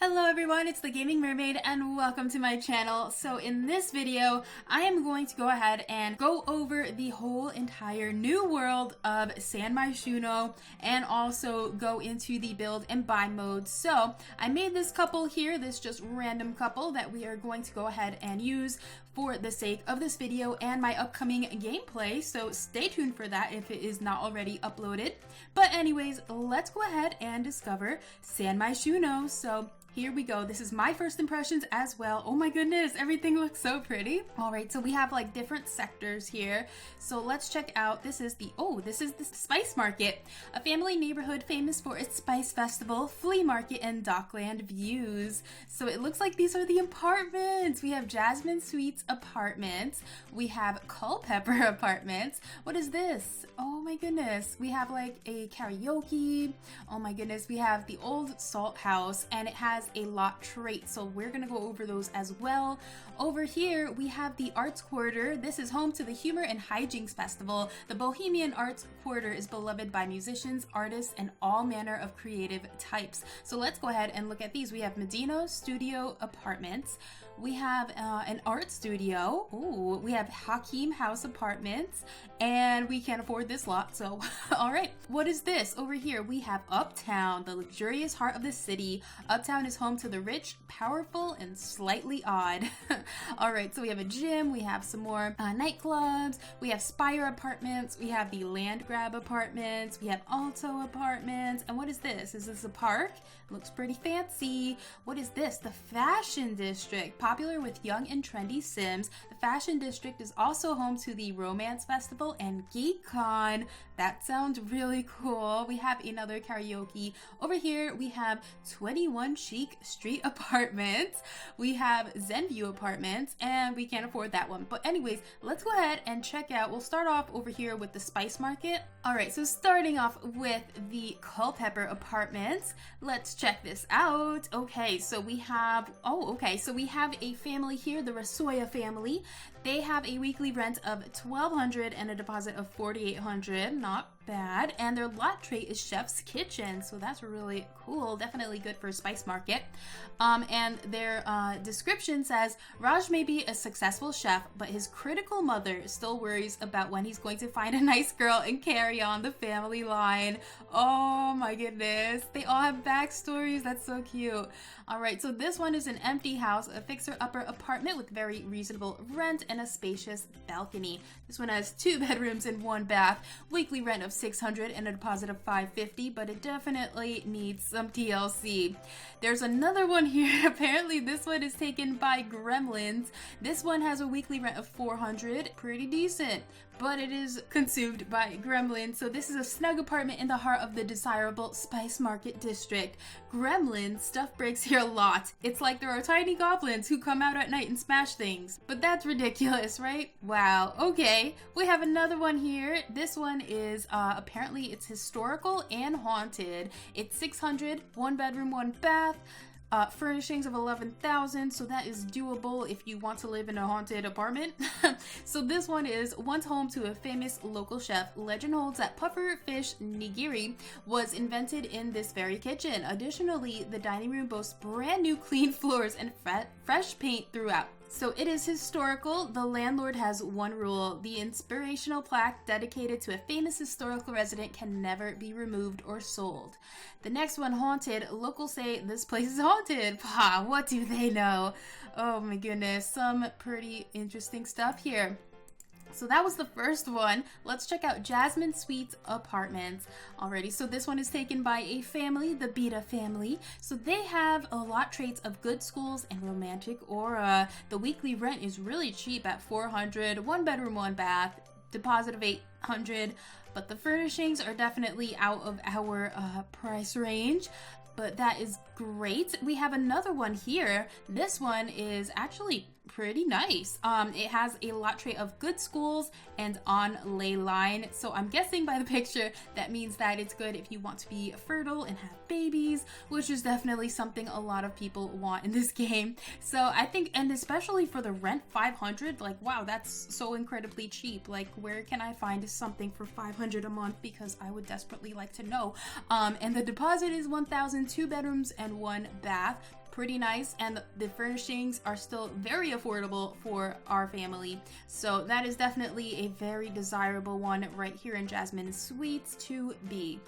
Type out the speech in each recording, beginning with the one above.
Hello everyone, it's the Gaming Mermaid and welcome to my channel. So in this video, I am going to go ahead and go over the whole entire new world of San Myshuno and also go into the build and buy mode. So I made this couple here, this just random couple that we are going to go ahead and use for the sake of this video and my upcoming gameplay. So stay tuned for that if it is not already uploaded. But anyways, let's go ahead and discover San Myshuno. So here we go. This is my first impressions as well. Oh my goodness, everything looks so pretty. All right, so we have like different sectors here. So let's check out, this is the Spice Market, a family neighborhood famous for its spice festival, flea market, and dockland views. So it looks like these are the apartments. We have Jasmine Suites Apartments. We have Culpepper Apartments. What is this? Oh my goodness. We have like a karaoke. Oh my goodness. We have the old salt house and it has a lot trait, so we're gonna go over those as well. Over here we have the Arts Quarter. This is home to the Humor and Hijinks Festival. The Bohemian Arts Quarter is beloved by musicians, artists, and all manner of creative types. So let's go ahead and look at these. We have Medina Studio Apartments. We have an art studio. Ooh, we have Hakeem House Apartments, and we can't afford this lot, so all right. What is this? Over here we have Uptown, the luxurious heart of the city. Uptown is home to the rich, powerful, and slightly odd. All right, so we have a gym, we have some more nightclubs, we have Spire Apartments, we have the Land Grab Apartments, we have Alto Apartments, and what is this? Is this a park? Looks pretty fancy. What is this? The Fashion District, popular with young and trendy Sims. The Fashion District is also home to the Romance Festival and GeekCon. That sounds really cool. We have another karaoke. Over here we have 21 Chic Street Apartments. We have Zen View Apartments, and we can't afford that one. But anyways, let's go ahead and check out. We'll start off over here with the Spice Market. All right, so starting off with the Culpepper Apartments. Let's check this out. Okay, so we have, so we have a family here, the Rasoya family. They have a weekly rent of $1,200 and a deposit of $4,800. Not bad. And their lot trait is Chef's Kitchen, so that's really cool. Definitely good for Spice Market. And their description says, Raj may be a successful chef, but his critical mother still worries about when he's going to find a nice girl and carry on the family line. Oh my goodness. They all have backstories. That's so cute. All right, so this one is an empty house, a fixer-upper apartment with very reasonable rent and a spacious balcony. This one has 2 bedrooms and 1 bath, weekly rent of $600 and a deposit of $550, but it definitely needs some TLC. There's another one here. Apparently this one is taken by Gremlins. This one has a weekly rent of $400, pretty decent, but it is consumed by Gremlins. So this is a snug apartment in the heart of the desirable Spice Market district. Gremlins, stuff breaks here a lot. It's like there are tiny goblins who come out at night and smash things. But that's ridiculous, right? Wow, okay. We have another one here. This one is, apparently it's historical and haunted. It's $600, 1 bedroom, 1 bath. Furnishings of $11,000, so that is doable if you want to live in a haunted apartment. So this one is once home to a famous local chef. Legend holds that puffer fish nigiri was invented in this very kitchen. Additionally, the dining room boasts brand new clean floors and fresh paint throughout. So it is historical. The landlord has one rule: the inspirational plaque dedicated to a famous historical resident can never be removed or sold. The next one, haunted. Locals say this place is haunted. What do they know? Oh my goodness, some pretty interesting stuff here. So that was the first one. Let's check out Jasmine Suites Apartments. Alrighty, so this one is taken by a family, the Beta family. So they have a lot traits of good schools and romantic aura. The weekly rent is really cheap at $400, 1 bedroom, 1 bath, deposit of $800, but the furnishings are definitely out of our price range. But that is great. We have another one here. This one is actually pretty nice. It has a lot trait of good schools and on ley line. So I'm guessing by the picture that means that it's good if you want to be fertile and have babies, which is definitely something a lot of people want in this game. So I think, and especially for the rent, $500, like wow, that's so incredibly cheap. Like where can I find something for $500 a month? Because I would desperately like to know. And the deposit is $1,000, 2 bedrooms and 1 bath. pretty nice, and the furnishings are still very affordable for our family. So that is definitely a very desirable one right here in Jasmine Suites 2B.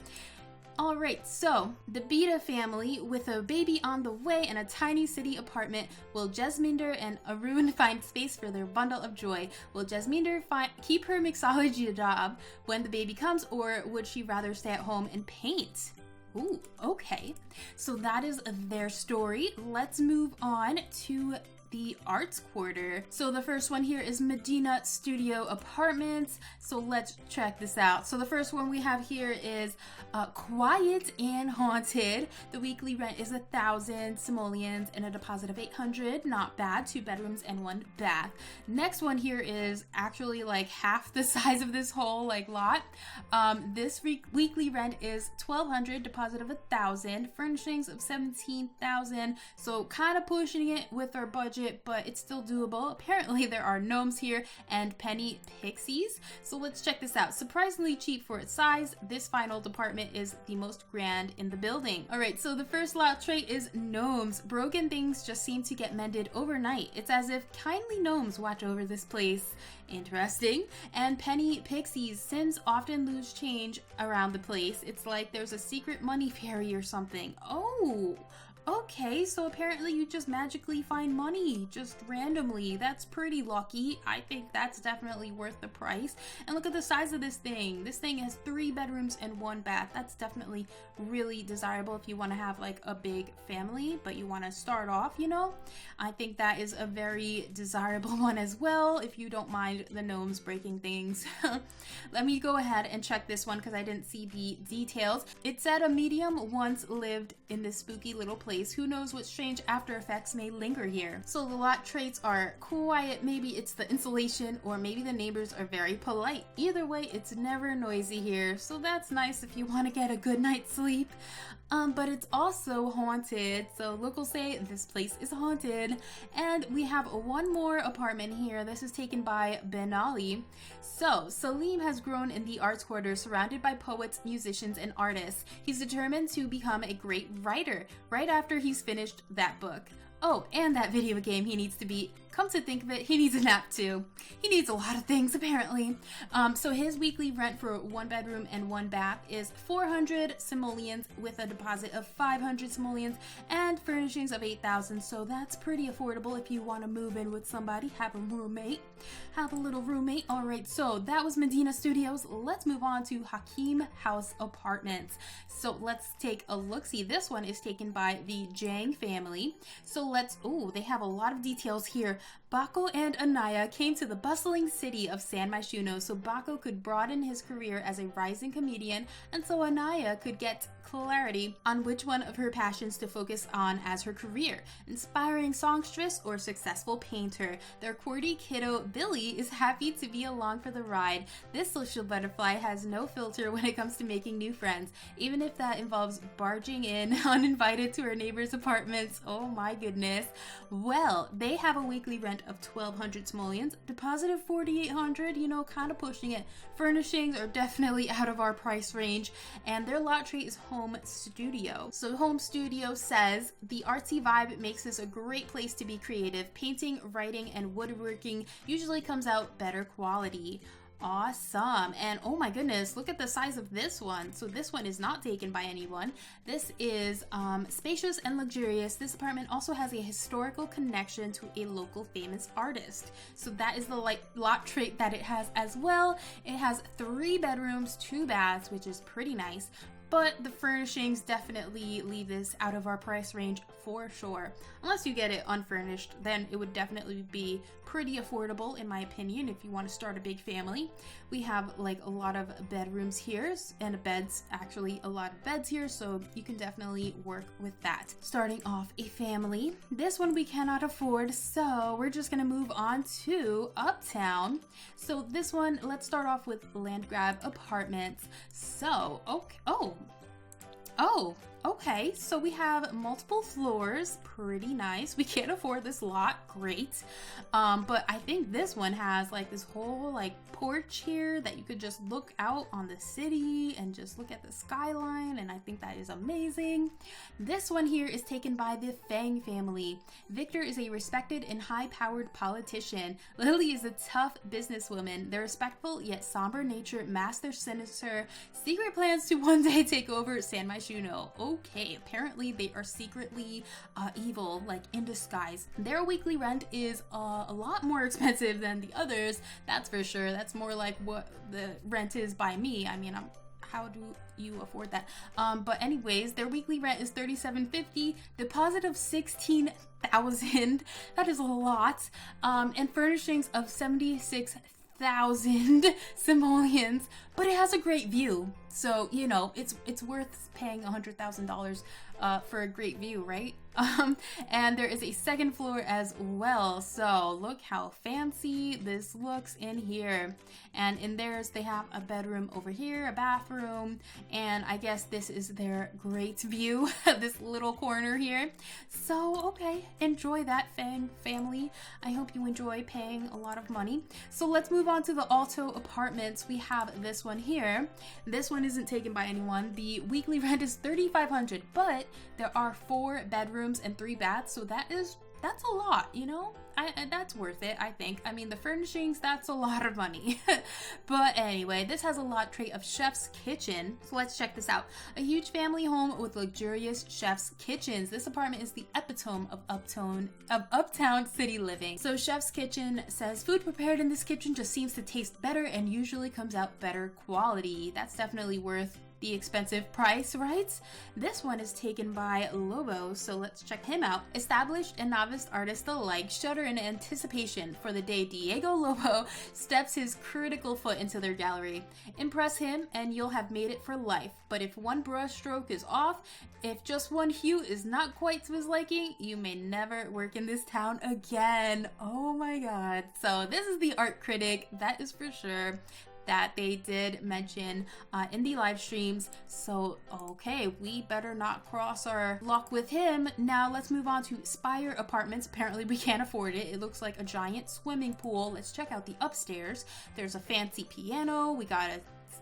Alright, so the Beta family with a baby on the way and a tiny city apartment. Will Jasminder and Arun find space for their bundle of joy? Will Jasminder keep her mixology job when the baby comes, or would she rather stay at home and paint? Ooh, okay. So that is their story. Let's move on to the arts quarter. So the first one here is Medina Studio Apartments. So let's check this out. So the first one we have here is Quiet and Haunted. The weekly rent is 1,000 simoleons and a deposit of 800. Not bad. 2 bedrooms and 1 bath. Next one here is actually like half the size of this whole like lot. This weekly rent is 1,200, deposit of 1,000, furnishings of 17,000. So kind of pushing it with our budget, but it's still doable. Apparently there are gnomes here and penny pixies. So let's check this out. Surprisingly cheap for its size. This final department is the most grand in the building. Alright, so the first lot trait is gnomes. Broken things just seem to get mended overnight. It's as if kindly gnomes watch over this place. Interesting. And penny pixies. Sims often lose change around the place. It's like there's a secret money fairy or something. Oh, okay, so apparently you just magically find money just randomly. That's pretty lucky. I think that's definitely worth the price. And look at the size of this thing. This thing has 3 bedrooms and 1 bath. That's definitely really desirable if you want to have like a big family, but you want to start off, you know? I think that is a very desirable one as well, if you don't mind the gnomes breaking things. Let me go ahead and check this one because I didn't see the details. It said a medium once lived in this spooky little place. Who knows what strange after effects may linger here. So the lot traits are quiet, maybe it's the insulation, or maybe the neighbors are very polite. Either way, it's never noisy here, so that's nice if you want to get a good night's sleep. But it's also haunted, so locals say this place is haunted. And we have one more apartment here. This is taken by Ben Ali. So Salim has grown in the arts quarter, surrounded by poets, musicians, and artists. He's determined to become a great writer right after he's finished that book. Oh, and that video game he needs to beat. Come to think of it, he needs a nap too. He needs a lot of things apparently. So his weekly rent for 1 bedroom and 1 bath is 400 simoleons with a deposit of 500 simoleons and furnishings of 8,000. So that's pretty affordable if you want to move in with somebody, have a roommate, have a little roommate. All right, so that was Medina Studios. Let's move on to Hakeem House Apartments. So let's take a look-see. This one is taken by the Jang family. So they have a lot of details here. Bako and Anaya came to the bustling city of San Myshuno so Bako could broaden his career as a rising comedian, and so Anaya could get clarity on which one of her passions to focus on as her career, inspiring songstress or successful painter. Their QWERTY kiddo Billy is happy to be along for the ride. This social butterfly has no filter when it comes to making new friends, even if that involves barging in uninvited to her neighbors' apartments. Oh my goodness. Well, they have a weekly rent of 1,200 simoleons, deposit of 4,800, you know, kind of pushing it. Furnishings are definitely out of our price range, and their lot trait is home studio. So home studio says the artsy vibe makes this a great place to be creative. Painting, writing, and woodworking usually comes out better quality. Awesome. And oh my goodness, look at the size of this one. So this one is not taken by anyone. This is spacious and luxurious. This apartment also has a historical connection to a local famous artist. So that is the lot trait that it has as well. It has 3 bedrooms, 2 baths, which is pretty nice. But the furnishings definitely leave this out of our price range for sure. Unless you get it unfurnished, then it would definitely be pretty affordable in my opinion if you want to start a big family. We have like a lot of bedrooms here and beds, actually a lot of beds here, so you can definitely work with that. Starting off a family. This one we cannot afford, so we're just gonna move on to Uptown. So this one, let's start off with Landgrab Apartments. So, okay, Okay, so we have multiple floors, pretty nice. We can't afford this lot, great. But I think this one has like this whole like porch here that you could just look out on the city and just look at the skyline, and I think that is amazing. This one here is taken by the Fang family. Victor is a respected and high-powered politician. Lily is a tough businesswoman. Their respectful yet somber nature masks their sinister secret plans to one day take over San Myshuno. Okay, apparently they are secretly evil, like in disguise. Their weekly rent is a lot more expensive than the others, that's for sure. That's more like what the rent is by me. I mean, how do you afford that? But anyways, their weekly rent is $37.50, deposit of $16,000. That is a lot. And furnishings of 76,000 simoleons, but it has a great view, so you know it's worth paying $100,000 for a great view, right? And there is a second floor as well, so look how fancy this looks in here. And in theirs they have a bedroom over here, a bathroom, and I guess this is their great view, this little corner here. So okay, enjoy that, Fang family. I hope you enjoy paying a lot of money. So let's move on to the Alto apartments. We have this one here. This one isn't taken by anyone. The weekly rent is $3,500, but there are 4 bedrooms and 3 baths, so that's a lot, you know? That's worth it, I think. I mean, the furnishings, that's a lot of money. But anyway, this has a lot trait of chef's kitchen, so let's check this out. A huge family home with luxurious chef's kitchens. This apartment is the epitome of uptown city living. So chef's kitchen says food prepared in this kitchen just seems to taste better and usually comes out better quality. That's definitely worth the expensive price, right? This one is taken by Lobo, so let's check him out. Established and novice artists alike shudder in anticipation for the day Diego Lobo steps his critical foot into their gallery. Impress him and you'll have made it for life, but if one brush stroke is off, if just one hue is not quite to his liking, you may never work in this town again. Oh my god. So this is the art critic, that is for sure, that they did mention in the live streams. So okay, we better not cross our luck with him. Now let's move on to Spire Apartments. Apparently we can't afford it. It looks like a giant swimming pool. Let's check out the upstairs. There's a fancy piano. We got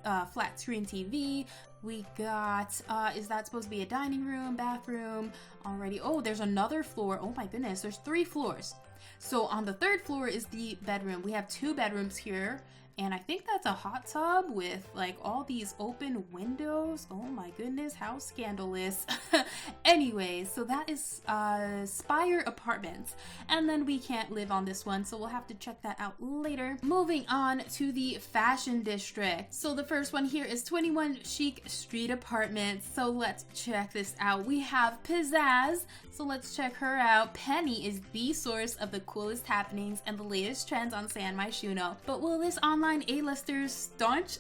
a flat screen TV. We got, is that supposed to be a dining room, bathroom already? Oh, there's another floor. Oh my goodness, there's 3 floors. So on the 3rd floor is the bedroom. We have 2 bedrooms here. And I think that's a hot tub with like all these open windows. Oh my goodness, how scandalous. Anyways, so that is Spire Apartments. And then we can't live on this one, so we'll have to check that out later. Moving on to the Fashion District. So the first one here is 21 Chic Street Apartments. So let's check this out. We have Pizzazz. So let's check her out. Penny is the source of the coolest happenings and the latest trends on San Myshuno. But will this online A-lister's staunch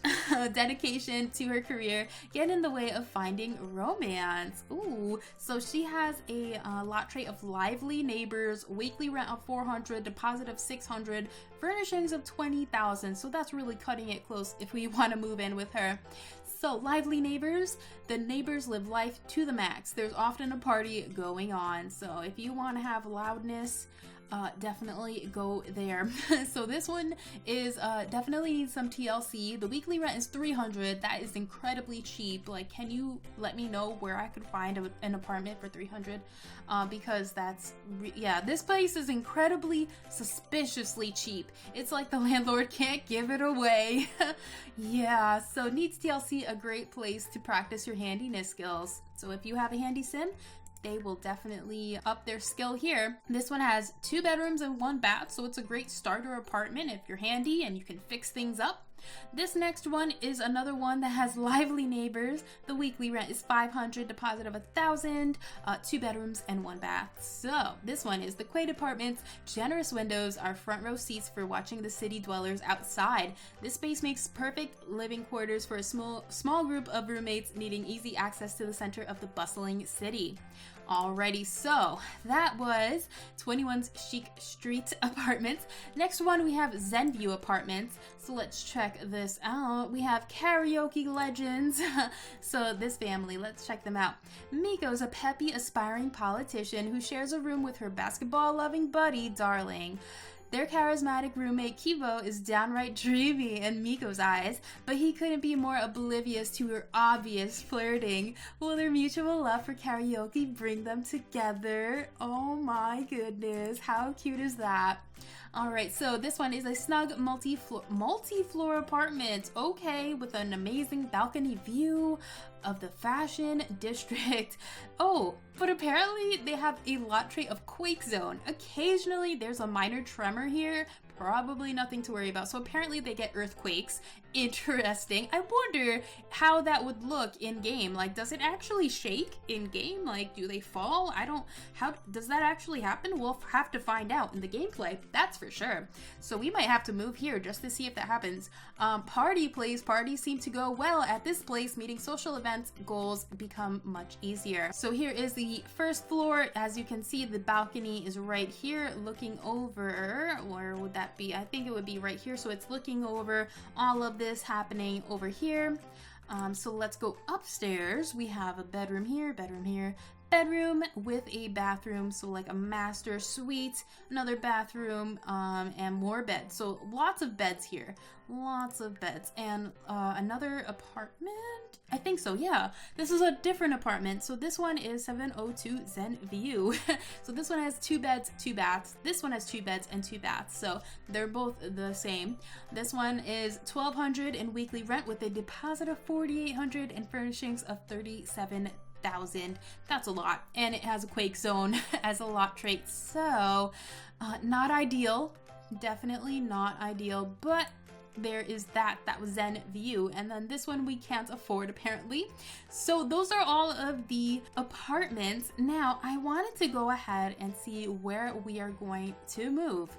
dedication to her career get in the way of finding romance? Ooh, so she has a lot trait of lively neighbors, weekly rent of $400, deposit of $600, furnishings of $20,000. So that's really cutting it close if we want to move in with her. So lively neighbors, the neighbors live life to the max. There's often a party going on. So if you want to have loudness, definitely go there. So this one is definitely needs some TLC. The weekly rent is $300. That is incredibly cheap. Like, can you let me know where I could find an apartment for $300? Because that's yeah, this place is incredibly suspiciously cheap. It's like the landlord can't give it away. Yeah, so needs TLC, a great place to practice your handiness skills. So if you have a handy sim, they will definitely up their skill here. This one has 2 bedrooms and 1 bath, so it's a great starter apartment if you're handy and you can fix things up. This next one is another one that has lively neighbors. The weekly rent is $500, deposit of $1,000, 2 bedrooms and 1 bath. So this one is the Quaid Apartments. Generous windows are front row seats for watching the city dwellers outside. This space makes perfect living quarters for a small group of roommates needing easy access to the center of the bustling city. Alrighty, so that was 21's Chic Street Apartments. Next one, we have Zen View Apartments. So let's check this out. We have Karaoke Legends. So this family, let's check them out. Miko's a peppy, aspiring politician who shares a room with her basketball-loving buddy, Darling. Their charismatic roommate Kibo is downright dreamy in Miko's eyes, but he couldn't be more oblivious to her obvious flirting. Will their mutual love for karaoke bring them together? Oh my goodness, how cute is that? Alright, so this one is a snug multi-floor apartment, okay, with an amazing balcony view of the fashion district. Oh, but apparently they have a lot trait of quake zone. Occasionally there's a minor tremor here, probably nothing to worry about. So apparently they get earthquakes. Interesting. I wonder how that would look in game. Like, does it actually shake in game? Like, do they fall? How does that actually happen? We'll have to find out in the gameplay, that's for sure. So we might have to move here just to see if that happens. Party place. Parties seem to go well at this place. Meeting social events goals become much easier. So here is the first floor. As you can see, the balcony is right here looking over, where would that be? I think it would be right here. So it's looking over all of this happening over here. So let's go upstairs. We have a bedroom here, bedroom with a bathroom, so like a master suite, another bathroom, and more beds. So lots of beds here, lots of beds, and another apartment. I think so, yeah. This is a different apartment. So this one is 702 Zen View. So this one has 2 beds, 2 baths. This one has 2 beds and 2 baths. So they're both the same. This one is $1,200 in weekly rent with a deposit of $4,800 and furnishings of $37,000. That's a lot. And it has a quake zone as a lot trait. So not ideal. Definitely not ideal, but there is that was Zen View. And then this one we can't afford apparently. So those are all of the apartments. Now I wanted to go ahead and see where we are going to move.